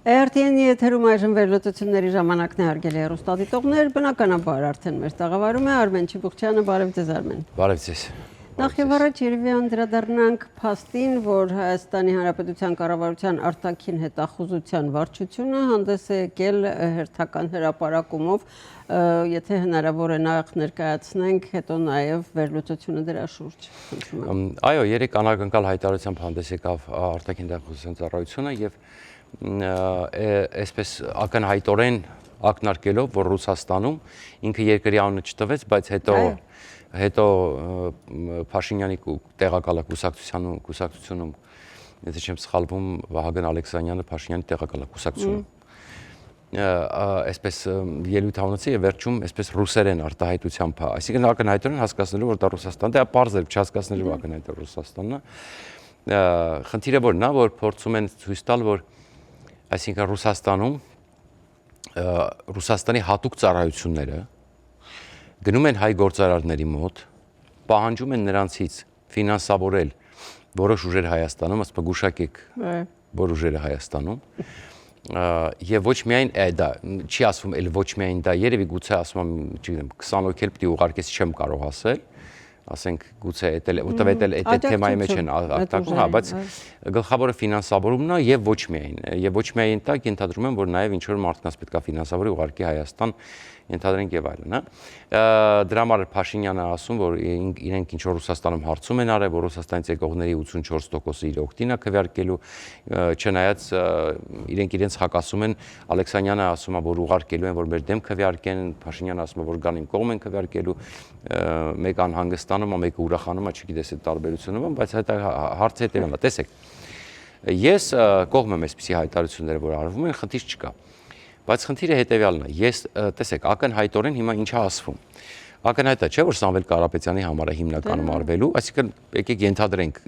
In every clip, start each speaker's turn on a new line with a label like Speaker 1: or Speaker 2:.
Speaker 1: ERT-ի եթերում այժմ վերլուծությունների ժամանակն է, հարգելի հեռուստադիտողներ, բնականաբար արդեն մեր տաղավարում է Արմեն Չիբուխչյանը, բարև ձեզ Արմեն։
Speaker 2: Բարև ձեզ։
Speaker 1: Նախ եւ առաջ երևի անդրադառնանք փաստին, որ Հայաստանի Հանրապետության կառավարության արտաքին հետախուզության վարչությունը հանդես է եկել հերթական հրապարակումով, եթե հնարավոր է նախ ներկայացնենք, հետո նաեւ վերլուծությունը դրա շուրջ։
Speaker 2: Այո, երեք անակնկալ հայտարարությամբ հանդես եկավ արտաքին հետախուզության ծառայությունը եւ այսպես ակնհայտորեն ակնարկելով, որ Ռուսաստանում ինքը երկրի անունը չտվեց, բայց հետո Փաշինյանի տեղակալակուսակցությունում, եթե չեմ սխալվում, Վահագն Ալեքսանյանը Փաշինյանի տեղակալակուսակցությունում այսպես ելույթ հանեցի եւ վերջում այսպես ռուսերեն արտահայտությամբ, այսինքն ակնհայտորեն հասկացնելու, որ դա Ռուսաստանն է, դա պարզ է, չհասկացնելու ակնհայտորեն Ռուսաստանն է։ Խնդիրը որն է, որ փորձում են ցույց տալ, որ այսինքն Ռուսաստանի հատուկ ծառայությունները գնում են հայ գործարարների մոտ, պահանջում են նրանցից ֆինանսավորել որոշ ուժեր Հայաստանում, ասում գուշակեք, որ ուժերը Հայաստանում, եւ ոչ միայն դա չի ասվում, էլ ոչ միայն դա, երևի գուցե ասում եմ, չգիտեմ, 20 հոգի էլ պիտի ուղարկես, չեմ կարող ասել, ասենք գուցե որտեւ այդ թեմայի մեջ են արտակում, բայց գլխավորը ֆինանսավորումն է եւ ոչ միայն դա, ենթադրում եմ, որ նաեւ ինչ որ մարդկանց պետքա ֆինանսավորի ուղարկի Հայաստան, ենթադրենք եւ այլն, դրա համար Փաշինյանը ասում, որ իրենք ինչ որ Ռուսաստանում հարցում են արել, որ Ռուսաստանից եկողների 84%-ը իր օգտին է քվեարկելու, չնայած իրենք իրենց հակասում են, Ալեքսանյանը ասում է, որ ուղարկելու են, որ մեր դեմ քվեարկեն, Փաշինյանը ասում է, որ գան իմ կողմ են քվեարկելու, մեկ անհանգստանում է, մեկը ուրախանում է, չգիտես այդ տարբերությունը, բայց այդ հարցը հետևյալն է, տեսեք, ես կողմ եմ այսպիսի հայտարարությունները, որ արվում են, խնդիր չկա։ Բայց խնդիրը հետևյալն է, ես տեսեք, ակնհայտորեն հիմա ինչ է ասվում։ Ակնհայտ է, չէ՞ որ Սամվել Կարապետյանի համար է հիմնականում արվելու, այսինքն եկեք ենթադրենք,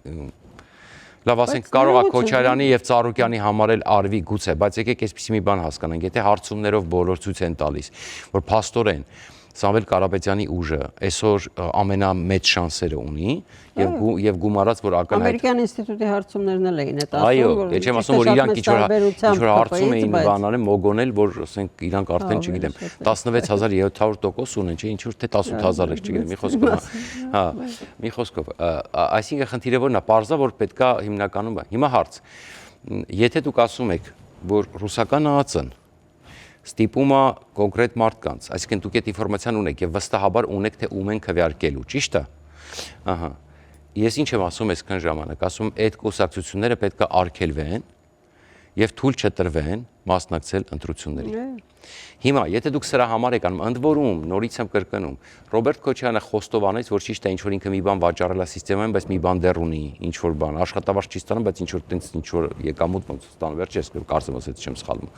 Speaker 2: լավ ասենք կարող է Քոչարյանի եւ Ծառուկյանի համար էլ արվի գուցե, բայց եկեք այսպիսի մի բան հասկանանք, եթե հարցումներով բոլոր ցույց են տալիս, որ փաստորեն Սամվել Կարապետյանի ուժը այսօր ամենամեծ շանսերը ունի եւ գումարած որ ակնհայտ
Speaker 1: Ամերիկյան ինստիտուտի հարցումներն էլ էին այդ ասում,
Speaker 2: այո, ես չեմ ասում որ իրանք ինչ որ հարցում էին բանալը մոգոնել, որ ասենք իրանք արդեն չգիտեմ 16700% ունեն, չէ, ինչ որ թե 18000, չգիտեմ, մի խոսքով։ Հա, մի խոսքով։ Այսինքն խնդիրը որն է, պարզա որ պետքա հիմնականում հիմա հարց։ Եթե դուք ասում եք, որ ռուսական ԱԱՑ-ն ստիպում է կոնկրետ մարդկանց, այսինքն դուք այդ ինֆորմացիան ունեք եւ վստահաբար ունեք թե ում են քվեարկելու, ճիշտ է։ Ահա։ Ես ինչ եմ ասում այսքան ժամանակ, ասում այդ կուսակցությունները պետք է արգելվեն եւ թույլ չտրվեն մասնակցել ընտրություններին։ Հիմա, եթե դուք սրա համար եք անում, ընդ որում, նորից եմ կրկնում, Ռոբերտ Քոչարյանը խոստովանեց, որ ճիշտ է ինչ որ ինքը մի բան վաճառել է սիստեմային, բայց մի բան դեռ ունի, ինչ որ բան, աշխատավարձ չի ստանում, բայց ինչ որ տենց ինչ որ եկամուտ ոնց ստանում, վերջերս կարծեմ ասած չեմ սխալվում։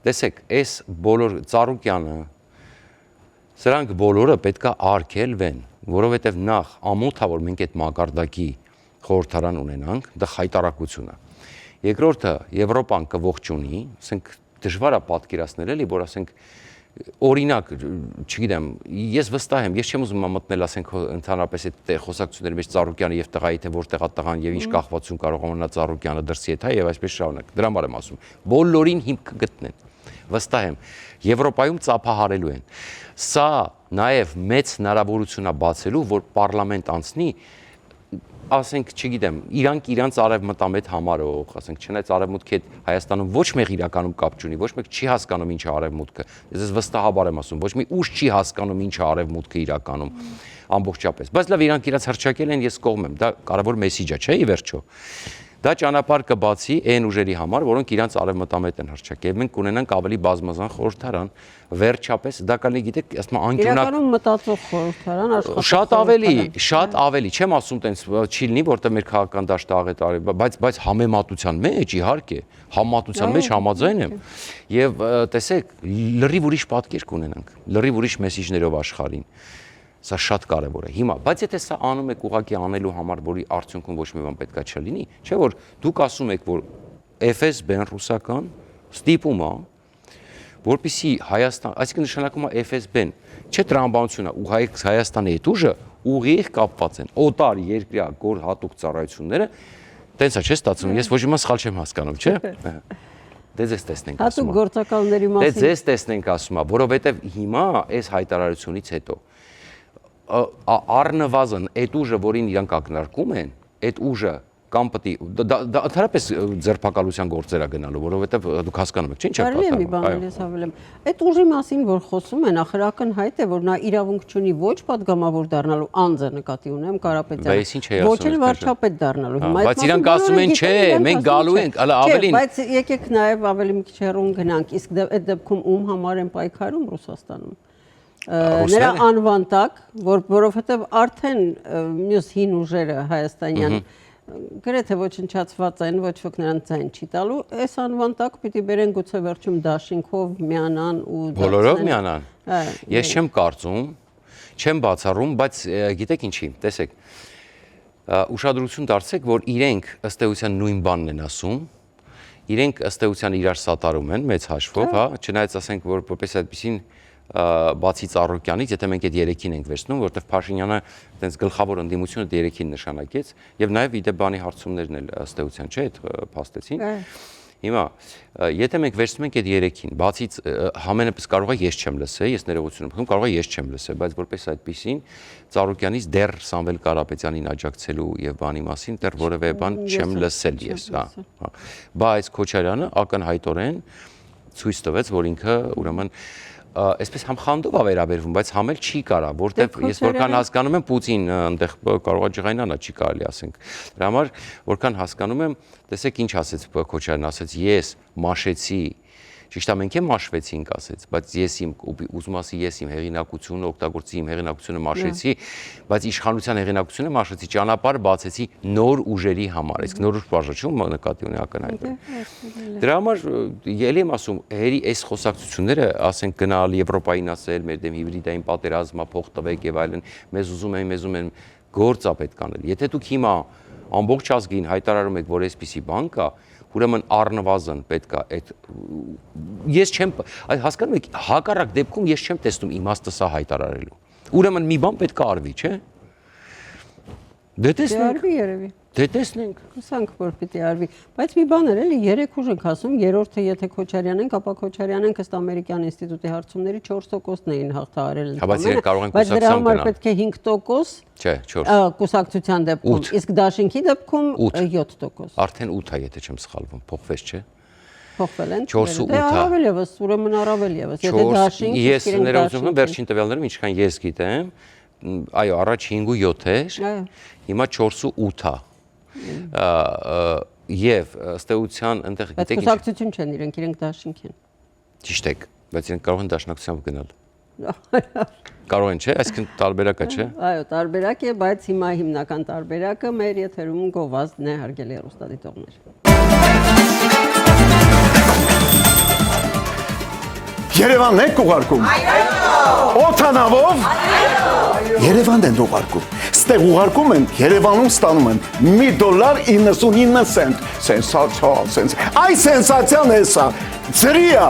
Speaker 2: Տեսեք, այս բոլոր Ծառուկյանը սրանք բոլորը պետքա արգելվեն, որովհետև նախ ամոթ է որ մենք այդ մակարդակի խորհրդարան ունենանք, դա խայտարակություն է։ Երկրորդը Եվրոպան կողջունի, ասենք դժվար է պատկերացնել էլի, որ ասենք օրինակ, չգիտեմ, ես վստահ եմ, ես չեմ ուզում մտնել, ասենք ընդհանրապես այդ խոսակցությունների մեջ Ծառուկյանը եւ տղայի, թե որտեղ է տղան եւ ինչ կախվածություն կարող ունենա Ծառուկյանը դրսի հետ, հա, եւ այսպես շարունակ։ Դրա համար եմ ասում, բոլորին հիմք կգտնեն։ Վստահ եմ, Եվրոպայում ծափահարելու են։ Սա նաեւ մեծ հնարավորություն է բացելու, որ պարլամենտ անցնի, ասենք, չգիտեմ, իրանց արևմտամետ համարող, ասենք, չնայած արևմուտքի հետ Հայաստանում ոչ մեկ իրականում կապ չունի, ոչ մեկ չի հասկանում ինչ է արևմուտքը։ Ես վստահաբար եմ ասում, ոչ մի ուժ չի հասկանում ինչ է արևմուտքը իրականում ամբողջապես։ Բայց լավ, իրանք իրաց հրճակել են, ես կողմ եմ, դա կարևոր մեսիջ է, չէ՞, ի վերջո։ Դա ճանապարհ կբացի այն ուժերի համար, որոնք իրանց արևմտամետ են հրճակել։ Մենք կունենանք ավելի բազմազան խորհրդարան, վերջապես դա կլինի, գիտեք, ասում եմ անկյունակ
Speaker 1: իրականում մտածող խորհրդարան, աշխատող
Speaker 2: շատ ավելի, չեմ ասում տենց չի լինի, որտեղ մեր քաղաքական դաշտը աղետարի, բայց համեմատության մեջ իհարկե, համեմատության մեջ համաձայն եմ։ Եվ տեսեք, լրիվ ուրիշ պատկեր կունենանք, լրիվ ուրիշ մեսիջներով աշխարհին։ Սա շատ կարևոր է։ Հիմա, բայց եթե սա անում եք ուղղակի անելու համար, որի արդյունքում ոչ մի բան պետքա չլինի, չէ՞ որ դուք ասում եք, որ FSB-ն ռուսական ստիպում է, որպեսզի Հայաստան, այսինքն նշանակում է FSB-ն, չէ՞ տրամաբանությունը ու Հայաստանի հետ ուժը ուղիղ կապված են։ Օտար երկրյա գոր հատուկ ծառայությունները, տենց է չէ՞ ստացվում, ես ոչ մի բան սխալ չեմ հասկանում, չէ՞։ Դե ձեզ տեսնենք ասում։
Speaker 1: Հատուկ գործակալների
Speaker 2: Դե
Speaker 1: մասին։
Speaker 2: ձեզ տեսնենք ասում, որովհետև հիմա այս հայտարարությունից հետո առնվազն այդ ուժը, որին իրանք ակնարկում են, այդ ուժը կամ պետք է դա ընդհանրապես ձերբակալության գործերա գնալու, որովհետև դուք հասկանում եք, ինչ է
Speaker 1: պատահում։ Կարելի է մի բան ես ավելեմ։ Այդ ուժի մասին որ խոսում են, ախր ակնհայտ է, որ նա իրավունք չունի ոչ падգամավոր դառնալու, անձը նկատի ունեմ Կարապետյանը, ոչ էլ վարչապետ դառնալու։
Speaker 2: Հիմա բայց իրանք ասում են, չէ, մենք գալու ենք, ավելին։
Speaker 1: Բայց եկեք նաև ավելի մի քիչ հեռուն գնանք, իսկ այդ դեպքում ում համար են պայքարում Ռուսաստանում։ Նրա անվան տակ, որովհետև արդեն մյուս հին ուժերը հայաստանյան գրեթե ոչնչացված են, ոչ ոք նրանց ձայն չի տալու, այս անվան տակ պիտի բերեն գուցե վերջում դաշինքով միանան ու
Speaker 2: բոլորով միանան։ Ես չեմ կարծում, չեմ բացառում, բայց գիտեք ինչի, տեսեք, ուշադրություն դարձեք, որ իրենք ըստ էության նույն բանն են ասում, իրենք ըստ էության իրար սատարում են մեծ հաշվով, հա, չնայած ասենք, որ որպես այդպեսին բացի Ծառուկյանից, եթե մենք այդ երեքին ենք վերցնում, որովհետև Փաշինյանը այդպես գլխավոր ընդդիմությունը այդ երեքին նշանակեց, եւ նաեւ իդե բանի հարցումներն էլ ըստ էության, չէ, այդ փաստեցին։ Հիմա, եթե մենք վերցնում ենք այդ երեքին, բացի համենապես կարող է ես չեմ լսել, ես ներողություն եմ խնդրում, կարող է ես չեմ լսել, բայց որպես այդպեսին Ծառուկյանից դեռ Սամվել Կարապետյանին աջակցելու եւ բանի մասին դեռ որևէ բան չեմ լսել ես, հա։ Բայց Քոչարյանը ակնհայտորեն ցույց տվեց, որ ինքը ուրեմն այսպես համ խանդով է վերաբերվում, բայց համ էլ չի կարա, որտեղ ես որքան հասկանում եմ Պուտին այնտեղ կարող է ջղայնանա, չի կարելի ասենք։ Դրա համար որքան հասկանում եմ, տեսեք ինչ ասեց Քոչարյանն, ասեց ես մաշեցի, ճիշտ է մենք մաշվեցինք ասեց, բայց ես իմ ուզում ասի ես իմ հեղինակությունը օգտագործի, իմ հեղինակությունը մաշեցի, բայց իշխանության հեղինակությունը մաշեցի, ճանապարհ բացեցի նոր ուժերի համար, իսկ նոր ուժ բաժանումը նկատի ունի ակնհայտորեն։ Դրա համար ելի եմ ասում, հերի այս խոսակցությունները, ասենք գնալ Եվրոպային ասել, մեր դեմ հիբրիդային պատերազմա փող տվեք եւ այլն, մեզ ուզում են գործ է պետք անել։ Եթե դուք հիմա ամբողջ ազգին հայտարարում եք, որ այսպիսի բան կա, ուրեմն առնվազն պետք է այդ ես չեմ հասկանում եք հակառակ դեպքում ես չեմ տեսնում իմաստը սա հայտարարելու ուրեմն մի բան պետք է արվի չէ դե տեսնենք
Speaker 1: երևի
Speaker 2: դե տեսնենք
Speaker 1: հուսանք որ պիտի արվի բայց մի բան էր էլի 3 ուժ ենք ասում երրորդը եթե Քոչարյանն ենք ապա Քոչարյանն ըստ ամերիկյան ինստիտուտի հարցումների 4%-ն էին հաղթահարել
Speaker 2: ընդհանրապես
Speaker 1: բայց դրա համար պետք է 5%
Speaker 2: չէ 4
Speaker 1: կուսակցության դեպքում իսկ դաշինքի դեպքում 7%
Speaker 2: արդեն 8 է եթե չեմ սխալվում փոխվեց չէ
Speaker 1: փոխվել են
Speaker 2: 4 ու 8
Speaker 1: առավել եւս ուրեմն առավել եւս եթե դաշինք
Speaker 2: ես ներողություն եմ վերջին տվյալներում ինչքան ես գիտեմ այո առաջ 5 ու 7 էր հիմա 4 ու 8 է եւ ըստ էության այնտեղ
Speaker 1: գիտեք ինչ կուսակցություն չեն իրենք դաշինք են
Speaker 2: ճիշտ եք բայց իրենք կարող են դաշնակցությամբ գնալ կարող են չէ այսինքն տարբերակ է չէ
Speaker 1: այո տարբերակ է բայց հիմա հիմնական տարբերակը մեր եթերում գովազդն է հարգելի հեռուստադիտողներ
Speaker 3: Երևանն եք ուղարկում օթանավով Երևանն են ուղարկում Ստեղ ուղարկում են Երևանում ստանում են $1.99 սենսացիա Այ սենսացիան է սա ծրի է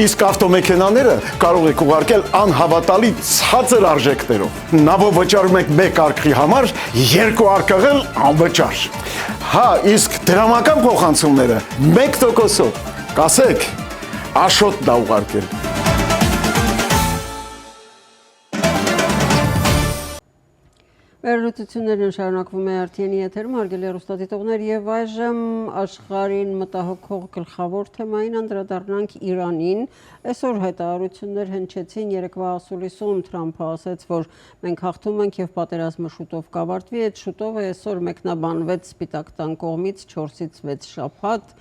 Speaker 3: Իսկ ավտոմեքենաները կարող եք ուղարկել անհավատալի ցածր արժեքներով Նավով վճարում եք 1 արկղի համար 2 արկղել անվճար Հա իսկ դրամական փոխանցումները 1%-ով կասեք Աշոտ դա ուղարկել
Speaker 1: Վերլուծություններն շարունակվում է RTN-ի եթերում, հարգելի հեռուստադիտողներ, եւ այժմ աշխարհին մտահոգող գլխավոր թեմային անդրադառնանք Իրանին։ Այսօր հայտարարություններ հնչեցին երեկվա ասուլիսում Թրամփը ասաց, որ մենք հաղթում ենք եւ պատերազմը շուտով կավարտվի։ Այդ շուտով այսօր մեկնաբանվեց Սպիտակ տան կողմից 4-ից 6 շաբաթ։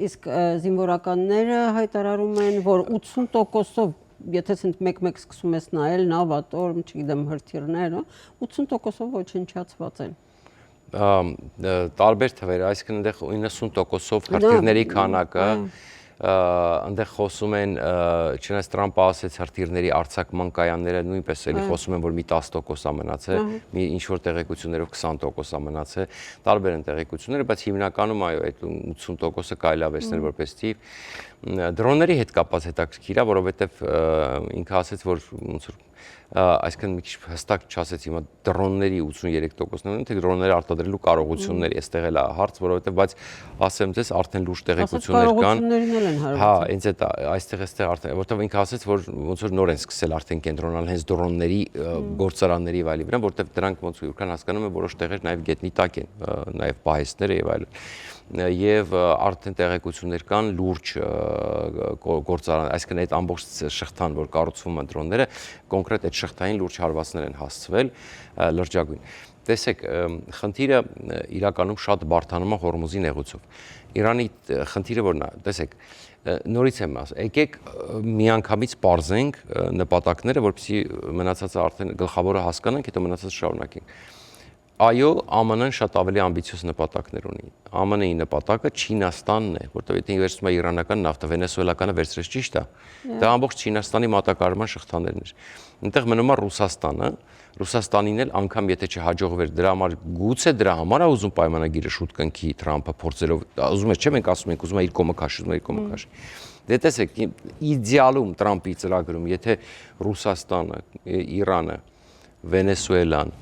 Speaker 1: Իսկ զինվորականները հայտարարում են, որ 80%-ով Եթե ցնտ մեկ-մեկ սկսում ես նայել նավատորմ, չգիտեմ, հրթիռները, 80%-ով ոչնչացված են։
Speaker 2: Տարբեր թվեր, այսինքն այնտեղ 90%-ով հրթիռների քանակը այնտեղ խոսում են, չնայած Թրամփը ասեց հրթիռների արձակման կայանները նույնպես էլի խոսում են, որ մի 10% ամնացել, մի ինչ որ տեղեկություններով 20% ամնացել, տարբեր են տեղեկությունները, բայց հիմնականում այո, այդ 80%-ը կարելի է վերցնել որպես թիվ։ Դրոնների հետ կապված հետաքրքիր է, որովհետև ինքը ասեց, որ ոնց որ այսինքն մի քիչ հստակ չասեցի, հիմա դրոնների 83%-ն են, թե դրոնները արտադրելու կարողություններ, այստեղ էլ է հարց, որովհետև բայց ասեմ ձեզ արդեն լուրջ տեղեկություններ կան։ Հա, ինձ է այստեղ արդեն, որովհետև ինքը ասեց, որ ոնց որ նոր են սկսել արդեն կենտրոնալ հենց դրոնների գործարանների եւ այլի վրա, որովհետև դրանք ոնց որքան հասկանում եմ, որոշ տեղեր նաեւ գետնի տակ են, նաեւ պահեստները եւ այլն։ Եվ արդեն տեղեկություններ կան լուրջ գործարան, այսինքն այդ ամբողջ շղթան, որ կառուցվում են դրոնները, կոնկրետ այդ շղթային լուրջ հարվածներ են հասցվել լրջագույն։ Տեսեք, խնդիրը իրականում շատ բարդանում է Հորմուզի նեղուցով։ Իրանի խնդիրը որն է, տեսեք, նորից եմ ասում, եկեք միանգամից պարզենք նպատակները, որպեսզի մնացածը արդեն գլխավորը հասկանանք, հետո մնացածը շարունակենք։ Այո, ԱՄՆ-ն շատ ավելի ամբիցիոզ նպատակներ ունի։ ԱՄՆ-ի նպատակը Չինաստանն է, որտեղ եթե վերցնում է իրանական նավթը, վենեսուելականը վերցրեց, ճիշտ է։ Դա ամբողջ Չինաստանի մատակարարման շղթաներն էր։ Այնտեղ մնում է Ռուսաստանը, Ռուսաստանին էլ անգամ եթե չհաջողվեր դրա համար, գուցե դրա համար է ուզում պայմանագիրը շուտ կնքի Թրամփը փորձելով, ուզում է, չէ՞ մենք ասում ենք, ուզում է իր կողմը քաշի, ուզում է իր կողմը քաշի։ Դե տեսեք, իդեալում Թրամփի ծրագրում, եթե Ռուսաստանը, Իրանը, Վենեսուելան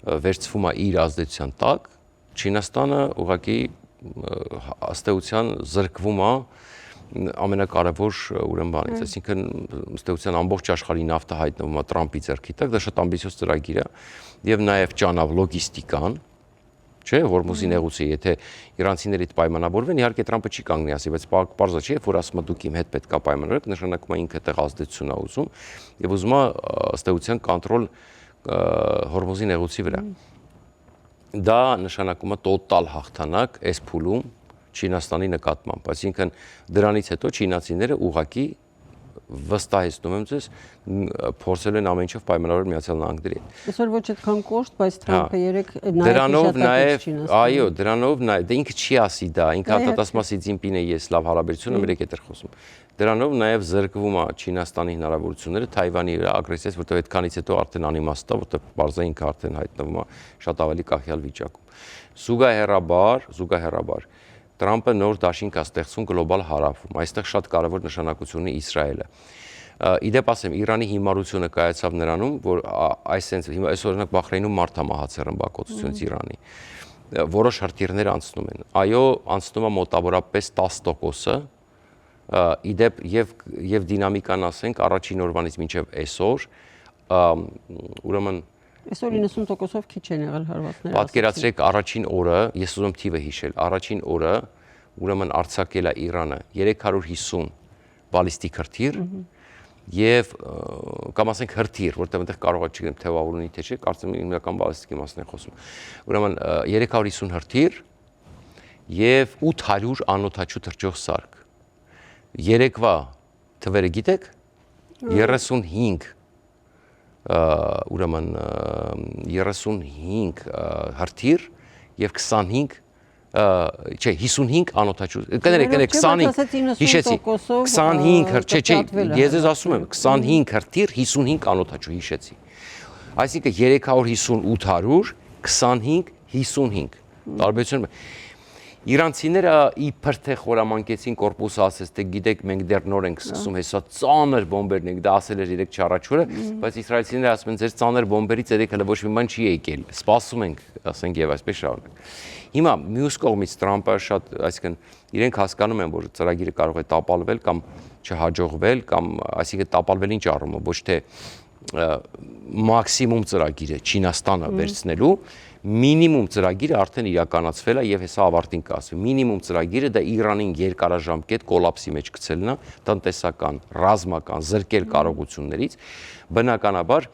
Speaker 2: վերցվում է իր ազդեցության տակ, Չինաստանը ուղղակի ըստեյության զրկվում է ամենակարևոր ուրեմն բանից, այսինքն ըստեյության ամբողջ աշխարհի նավթը հայտնվում է Թրամփի ձեռքի տակ, դա շատ ամբիցիոզ ծրագիր է եւ նաեւ ճանավ լոգիստիկան, չէ, Հորմուզի նեղուցի, եթե իրանցիները այդ պայմանավորվեն, իհարկե Թրամփը չի կանգնի ասի, բայց պարզա չէ, որ ասում է դուք իմ հետ պետք է պայմանավորեք, նշանակում է ինքը տեղ ազդեցություն է ուզում եւ ուզում է ըստեյության կոնտրոլ Հորմուզի նեղուցի վրա։ Դա նշանակում է տոտալ հաղթանակ այս փուլում Չինաստանի նկատմամբ, այսինքն դրանից հետո չինացիները ուղղակի վստահեցնում եմ ձեզ փորձել են ամեն ինչով պայմանավորել Միացյալ Նահանգների հետ։
Speaker 1: Այսօր ոչ այդքան կոշտ, բայց Թրամփը երեք
Speaker 2: նաև այո, դրանով նաև դե ինքը չի ասի դա, ինքը հատասում է Սի Ցզինպինը ես լավ հարաբերություն եմ երեք էլ խոսում։ Դրանով նաև զրկվում է Չինաստանի հնարավորությունները Թայվանի վրա ագրեսիայից, որտեղ այդքանից հետո արդեն անիմաստ է, որտեղ բարձր ինքը արդեն հայտնվում է շատ ավելի կախյալ վիճակում։ Զուգահեռաբար Թրամփը նոր դաշինք է ստեղծում գլոբալ հարավում։ Այստեղ շատ կարևոր նշանակություն ունի Իսրայելը։ Իդեպ ասեմ, Իրանի հիմարությունը կայացավ նրանում, որ այսենց հիմա այս օրինակ Բախրեյնում մարդ է մահացել ռմբակոծությունից Իրանի։ Որոշ հրթիռներ անցնում են։ Այո, անցնում է մոտավորապես 10%-ը։ Իդեպ եւ դինամիկան ասենք առաջին օրվանից մինչեւ այսօր, ուրեմն
Speaker 1: Այսօր 90%-ով քիչ են եղել հարվածները։
Speaker 2: Պատկերացրեք առաջին օրը, ես ուզում թիվը հիշել, առաջին օրը ուրեմն արձակել է Իրանը 350 բալիստիկ հրթիռ եւ կամ ասենք հրթիռ, որտեղ այնտեղ կարող է չգիտեմ թեւավոր ունի թե չէ, կարծեմ հիմնական բալիստիկի մասն են խոսում։ Ուրեմն 350 հրթիռ եւ 800 անօդաչու թռչող սարք։ Երեկվա թվերը գիտեք 35 ուրեմն 35 հրթիռ եւ 25 չէ 55 անօդաչու կներեք 25 հիշեցի 25 չէ ես ձեզ ասում եմ 25 հրթիռ 55 անօդաչու հիշեցի այսինքն 350 800 25 55 տարբերությունը Իրանցիները իբր թե խորամանկեցին կորպուսը ասեց, թե գիտեք մենք դեռ նոր ենք սկսում հեսա ծանր բոմբերն ենք, դա ասել էր երեք չառաջուրը, բայց իսրայելցիները ասում են ձեր ծանր բոմբերից երեք հələ ոչ մի բան չի եկել, սպասում ենք, ասենք եւ այսպես շարունակ։ Հիմա մյուս կողմից Թրամփը շատ, այսինքն իրենք հասկանում են, որ ծրագիրը կարող է տապալվել կամ չհաջողվել կամ այսինքն տապալվել ինչ առումով, ոչ թե մաքսիմում ծրագիրը Չինաստանը վերցնելու մինիմում ծրագիրը արդեն իրականացվել է եւ հեսա ավարտին կասվի։ Մինիմում ծրագիրը դա Իրանին երկարաժամկետ կոլապսի մեջ գցելն է, տնտեսական, ռազմական, զրկել կարողություններից, բնականաբար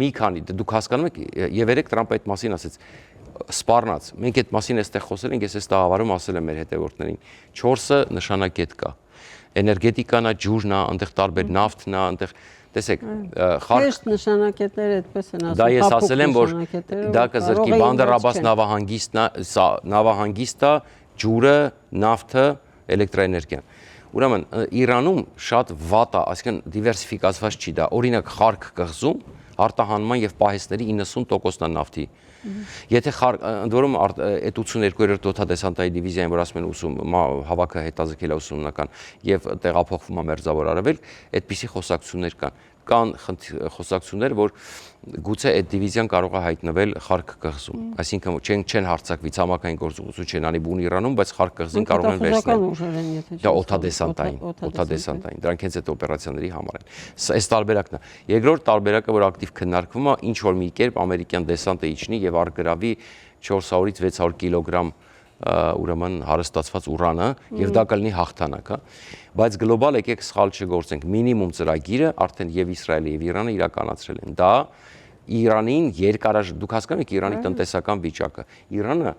Speaker 2: մի քանի դուք հասկանում եք եւ երեք Թրամփը այդ մասին ասեց սպառնաց։ Մենք այդ մասին էստեղ խոսել ենք, ես այս տաղավարում ասել եմ մեր հետևորդներին, 4-ը նշանակետ կա։ Էներգետիկան է, ջուրն է, այնտեղ տարբեր նավթն է, այնտեղ տեսեք,
Speaker 1: խարտ նշանակետները այդպես են ասում։
Speaker 2: Դա ես ասել եմ, որ դա կզրկի Բանդեր Աբբաս նավահանգիստը, ջուրը, նավթը, էլեկտրաէներգիան։ Ուրեմն Իրանում շատ վատ է, այսինքն դիվերսիֆիկացված չի դա։ Օրինակ Խարկ կղզում արտահանման եւ պահեստների 90%-ն է նավթի։ Եթե ընդ որում այդ 82-րդ օդատեսանտային դիվիզիային, որ ասում են ուսում հավաքը հետազոտել է ուսումնական եւ տեղափոխվում է Մերձավոր Արևելք, այդպիսի խոսակցություններ կան։ կան խոսակցություններ, որ գուցե այդ դիվիզիան կարող է հայտնվել Խարկ կղզում, այսինքն չեն հարձակվի ցամաքային գործողություն չեն անի բուն Իրանում, բայց Խարկ կղզին կարող են վերցնել։ Դա օդադեսանտային, դրանք հենց այդ օպերացիաների համար են։ Այս տարբերակն է։ Երկրորդ տարբերակը, որ ակտիվ քննարկվում է, ինչ որ մի կերպ ամերիկյան դեսանտը իջնի եւ արգրավի 400-ից 600 կիլոգրամ ուրեմն հարստացված ուրանը եւ դա կլինի հաղթանակ, հա։ Բայց գլոբալ եկեք սխալ չգործենք, մինիմում ծրագիրը արդեն եւ Իսրայելը եւ Իրանը իրականացրել են։ Դա Իրանին դուք հասկանում եք Իրանի տնտեսական վիճակը։ Իրանը,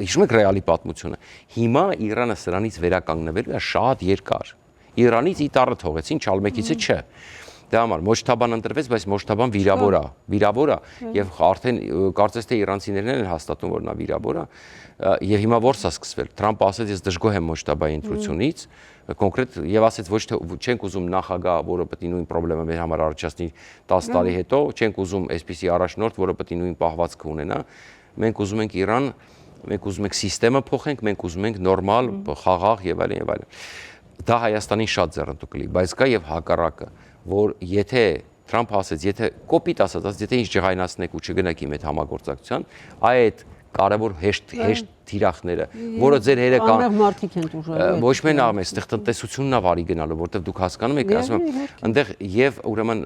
Speaker 2: հիշում եք ռեալի պատմությունը։ Հիմա Իրանը սրանից վերականգնվելու է շատ երկար։ Իրանից իտառը թողեցին, Չալմեքիցը չէ։ Դա համար Մոջթաբան ընտրվեց, բայց Մոջթաբան վիրավոր է եւ արդեն կարծես թե իրանցիներն են հաստատում, որ նա վիրավոր է եւ հիմա ո՞րս է սկսվել։ Թրամփը ասաց, ես դժգոհ եմ Մոջթաբայի ընտրությունից, կոնկրետ եւ ասաց ոչ թե չենք ուզում նախագահ, որը պետք է նույն խնդրը մեր համար առաջացնի 10 տարի հետո, չենք ուզում այսպիսի առաջնորդ, որը պետք է նույն պահվածքը ունենա։ Մենք ուզում ենք Իրան, մենք ուզում ենք համակարգը փոխենք, մենք ուզում ենք նորմալ, խաղաղ եւ այլն եւ այլն։ Դա Հայաստանին շատ ձեռնտու կլինի, բայց կա եւ հակառակը, որ եթե Թրամփը ասեց, եթե կոպիտ ասած, եթե ինչ ջղայնացնեք ու չգնաք իմ այդ համագործակցության, այդ կարևոր հեշտ թիրախները, որը ձեր հերը կան։
Speaker 1: Ամեղ մարդիկ են ուժը։
Speaker 2: Ոչ միայն ամեն, այստեղ տնտեսությունն է վարի գնալու, որտեղ դուք հասկանում եք, ասում եմ, այնտեղ եւ ուրեմն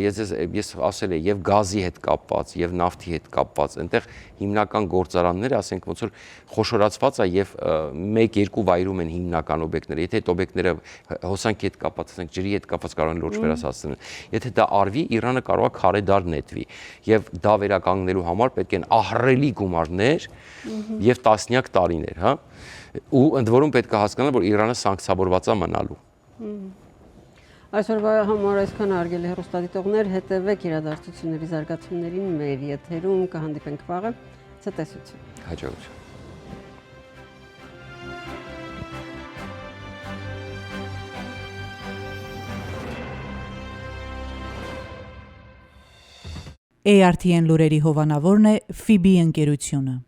Speaker 2: ես ասել եմ, եւ գազի հետ կապված, եւ նավթի հետ կապված, այնտեղ հիմնական գործարանները, ասենք ոնց որ խոշորացված է եւ 1-2 վայրում են հիմնական օբյեկտները։ Եթե այդ օբյեկտները հոսանքի հետ կապված, ասենք ջրի հետ կապված կարող են լուրջ վերահասցնել։ Եթե դա արվի, Իրանը կարող է քարե դար նետվի եւ դա վերականգնելու համար պետք են ահռելի գումարներ եւ տասնյակ տարիներ, հա։ Ու ընդ որում պետք է հասկանալ, որ Իրանը սանկցավորված է մնալու։
Speaker 1: Այսօրվա համար այսքան հարգելի հեռուստադիտողներ, հետևեք իրադարձությունների զարգացումներին մեր եթերում, կհանդիպենք վաղը, ցտեսություն։
Speaker 2: Հաջողություն։
Speaker 4: ARTN լուրերի հովանավորն է FIBI ընկերությունը։